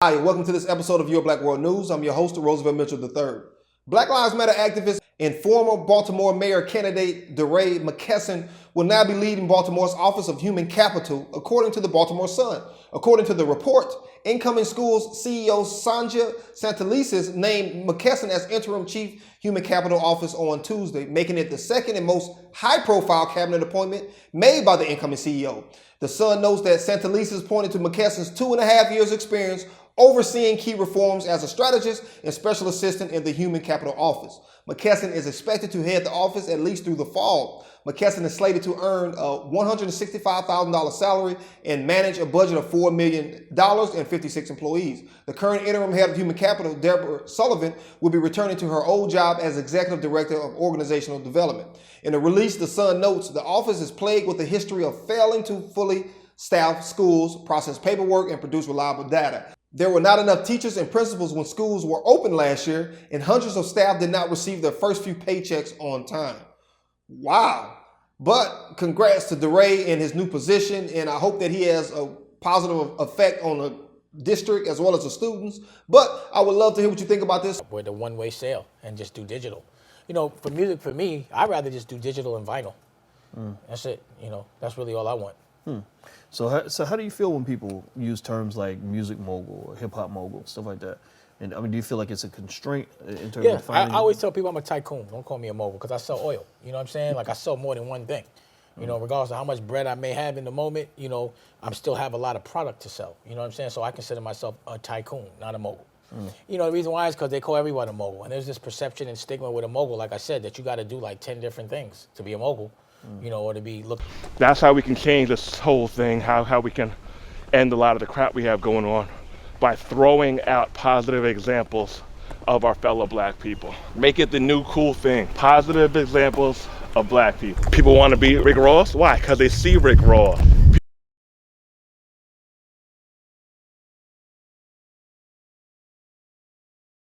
Hi, and welcome to this episode of Your Black World News. I'm your host, Roosevelt Mitchell III. Black Lives Matter activist and former Baltimore mayor candidate DeRay Mckesson will now be leading Baltimore's Office of Human Capital, according to the Baltimore Sun. According to the report, incoming schools CEO Sanja Santelises named Mckesson as interim chief human capital office on Tuesday, making it the second and most high-profile cabinet appointment made by the incoming CEO. The Sun notes that Santelises pointed to Mckesson's 2.5 years experience overseeing key reforms as a strategist and special assistant in the Human Capital Office. Mckesson is expected to head the office at least through the fall. Mckesson is slated to earn a $165,000 salary and manage a budget of $4 million and 56 employees. The current interim head of Human Capital, Deborah Sullivan, will be returning to her old job as Executive Director of Organizational Development. In a release, the Sun notes the office is plagued with a history of failing to fully staff schools, process paperwork, and produce reliable data. There were not enough teachers and principals when schools were open last year, and hundreds of staff did not receive their first few paychecks on time. Wow. But congrats to DeRay in his new position, and I hope that he has a positive effect on the district as well as the students. But I would love to hear what you think about this. With a one-way sale and just do digital. You know, for music, for me, I'd rather just do digital and vinyl. That's it. You know, that's really all I want. So how do you feel when people use terms like music mogul or hip hop mogul, stuff like that? And I mean, do you feel like it's a constraint in terms of finding? I always tell people I'm a tycoon. Don't call me a mogul because I sell oil. You know what I'm saying? Like I sell more than one thing. You know, regardless of how much bread I may have in the moment, you know, I'm still have a lot of product to sell. You know what I'm saying? So I consider myself a tycoon, not a mogul. You know, the reason why is because they call everyone a mogul. And there's this perception and stigma with a mogul, like I said, that you got to do like 10 different things to be a mogul. You know, or to be looked. That's how we can change this whole thing, how we can end a lot of the crap we have going on by throwing out positive examples of our fellow black people. Make it the new cool thing. Positive examples of black people. People want to be Rick Ross. Why? Because they see Rick Ross.